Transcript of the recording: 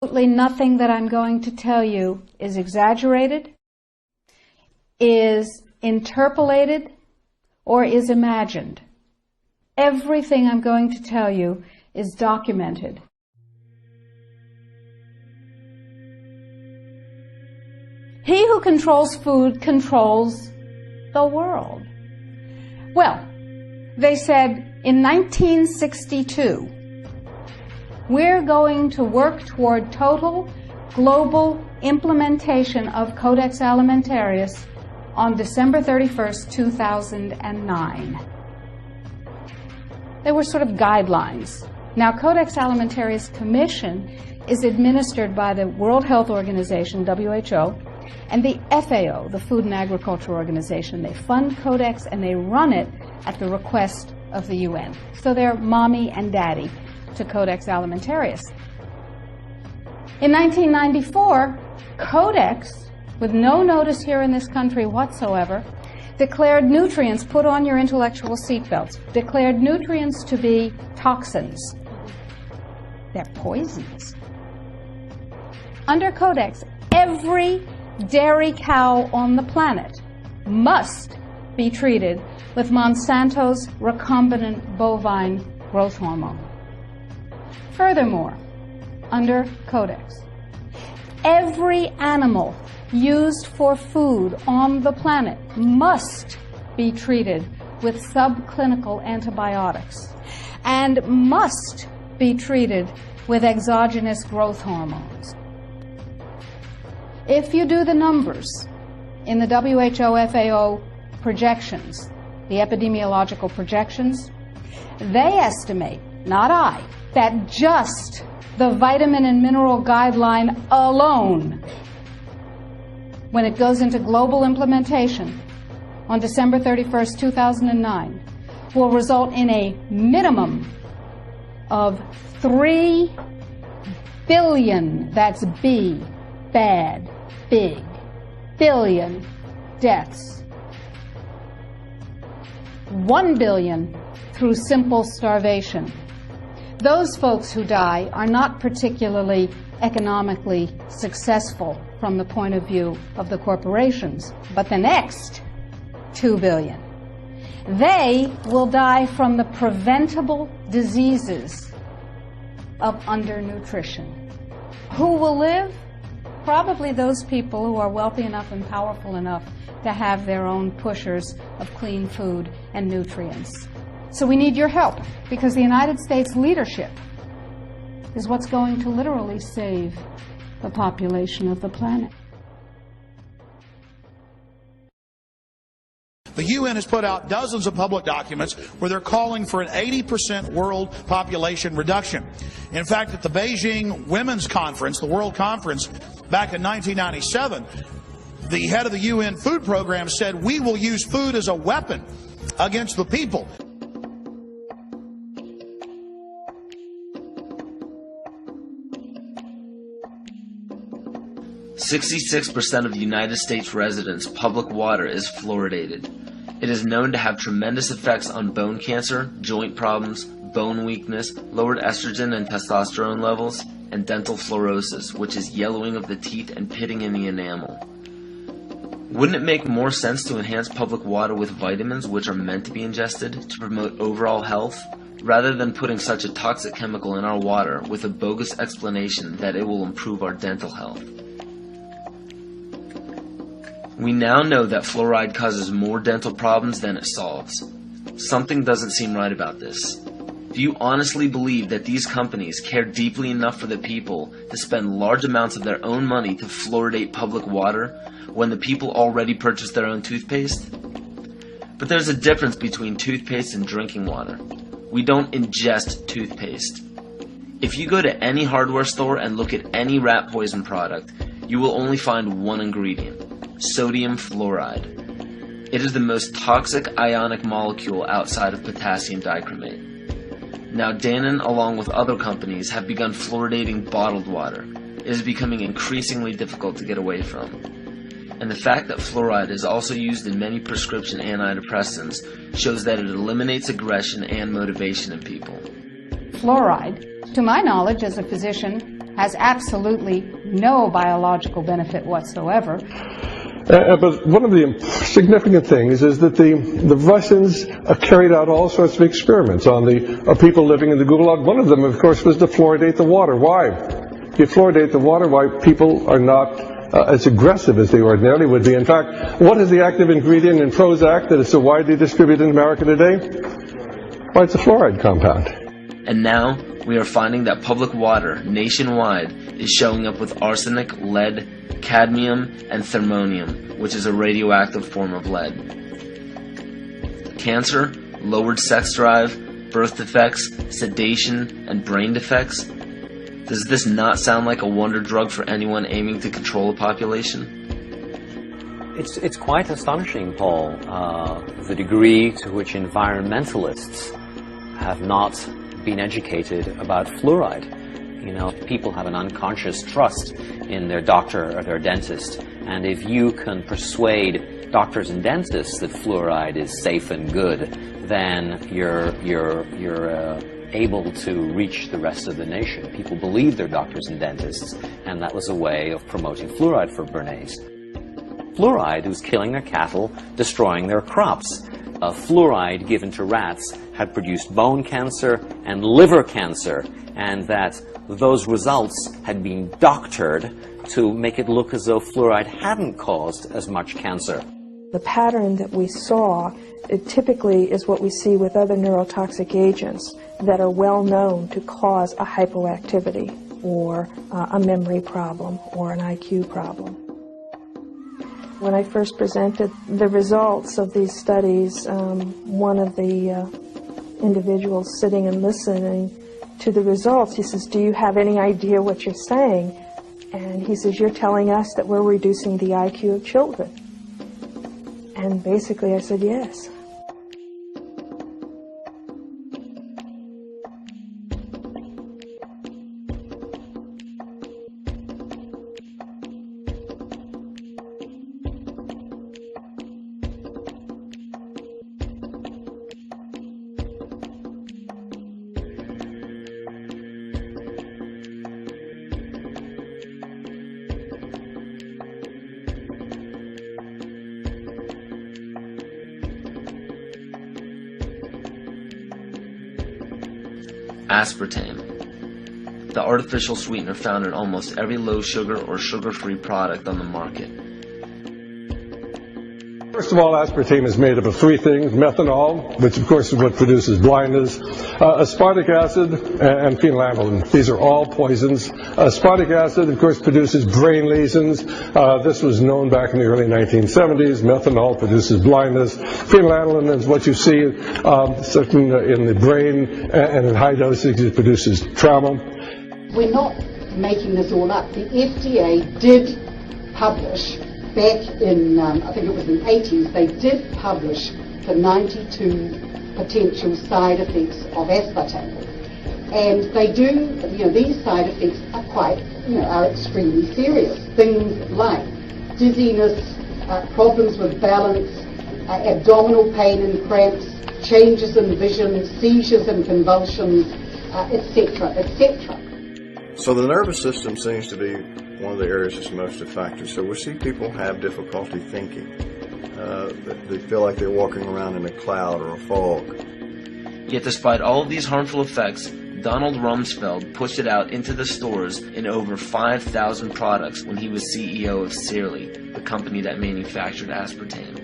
Absolutely nothing that I'm going to tell you is exaggerated, is interpolated, or is imagined. Everything I'm going to tell you is documented. He who controls food controls the world. Well, they said in 1962, we're going to work toward total global implementation of Codex Alimentario on December 31st, 2009. They were sort of guidelines. Now, Codex Alimentario's commission is administered by the World Health Organization, WHO, and the FAO, the Food and Agriculture Organization. They fund Codex and they run it at the request of the UN. So they're mommy and daddy to Codex Alimentario. In 1994, Codex, with no notice here in this country whatsoever, declared nutrients, put on your intellectual seatbelts, declared nutrients to be toxins. They're poisons. Under Codex, every dairy cow on the planet must be treated with Monsanto's recombinant bovine growth hormone. Furthermore, under Codex, every animal used for food on the planet must be treated with subclinical antibiotics and must be treated with exogenous growth hormones. If you do the numbers in the WHO-FAO projections, the epidemiological projections, they estimate, not I, that just the vitamin and mineral guideline alone, when it goes into global implementation on December 31st, 2009, will result in a minimum of 3 billion, that's B, bad, big, billion deaths. 1 billion through simple starvation. Those folks who die are not particularly economically successful from the point of view of the corporations, but the next 2 billion, they will die from the preventable diseases of undernutrition. Who will live? Probably those people who are wealthy enough and powerful enough to have their own pushers of clean food and nutrients. So we need your help, because the United States leadership is what's going to literally save the population of the planet. The UN has put out dozens of public documents where they're calling for an 80% world population reduction. In fact, at the Beijing Women's Conference, the World Conference, back in 1997, the head of the UN Food Program said, "We will use food as a weapon against the people." 66% of the United States residents' public water is fluoridated. It is known to have tremendous effects on bone cancer, joint problems, bone weakness, lowered estrogen and testosterone levels, and dental fluorosis, which is yellowing of the teeth and pitting in the enamel. Wouldn't it make more sense to enhance public water with vitamins which are meant to be ingested to promote overall health, rather than putting such a toxic chemical in our water with a bogus explanation that it will improve our dental health? We now know that fluoride causes more dental problems than it solves. Something doesn't seem right about this. Do you honestly believe that these companies care deeply enough for the people to spend large amounts of their own money to fluoridate public water when the people already purchase their own toothpaste? But there's a difference between toothpaste and drinking water. We don't ingest toothpaste. If you go to any hardware store and look at any rat poison product, you will only find one ingredient: sodium fluoride. It is the most toxic ionic molecule outside of potassium dichromate. Now Dannon, along with other companies, have begun fluoridating bottled water. It is becoming increasingly difficult to get away from. And the fact that fluoride is also used in many prescription antidepressants shows that it eliminates aggression and motivation in people. Fluoride, to my knowledge as a physician, has absolutely no biological benefit whatsoever. But one of the significant things is that the Russians carried out all sorts of experiments on the people living in the Gulag. One of them, of course, was to fluoridate the water. Why? You fluoridate the water, why people are not as aggressive as they ordinarily would be. In fact, what is the active ingredient in Prozac that is so widely distributed in America today? Why, it's a fluoride compound. And now, we are finding that public water nationwide is showing up with arsenic, lead, cadmium, and thermonium, which is a radioactive form of lead. Cancer, lowered sex drive, birth defects, sedation, and brain defects. Does this not sound like a wonder drug for anyone aiming to control a population? It's quite astonishing, Paul, the degree to which environmentalists have not been educated about fluoride. You know, people have an unconscious trust in their doctor or their dentist, and if you can persuade doctors and dentists that fluoride is safe and good, then you're able to reach the rest of the nation. People believe their doctors and dentists, and that was a way of promoting fluoride for Bernays. Fluoride was killing their cattle, destroying their crops. Fluoride given to rats had produced bone cancer and liver cancer, and that those results had been doctored to make it look as though fluoride hadn't caused as much cancer. The pattern that we saw, it typically is what we see with other neurotoxic agents that are well known to cause a hypoactivity or a memory problem or an IQ problem. When I first presented the results of these studies, one of the individuals sitting and listening to the results, he says, "Do you have any idea what you're saying?" And he says, "You're telling us that we're reducing the IQ of children." And basically I said, yes. Aspartame, the artificial sweetener found in almost every low-sugar or sugar-free product on the market. First of all, aspartame is made up of three things: methanol, which of course is what produces blindness, aspartic acid, and phenylalanine. These are all poisons. Aspartic acid, of course, produces brain lesions. This was known back in the early 1970s. Methanol produces blindness. Phenylalanine is what you see in the brain, and in high doses it produces trauma. We're not making this all up. The FDA did publish back in, I think it was in the 80s, they did publish the 92 potential side effects of aspartame. And they do, these side effects are quite, are extremely serious. Things like dizziness, problems with balance, abdominal pain and cramps, changes in vision, seizures and convulsions, etc., etc. So the nervous system seems to be one of the areas that's most affected. So we see people have difficulty thinking. They feel like they're walking around in a cloud or a fog. Yet despite all of these harmful effects, Donald Rumsfeld pushed it out into the stores in over 5,000 products when he was CEO of Searly, the company that manufactured aspartame.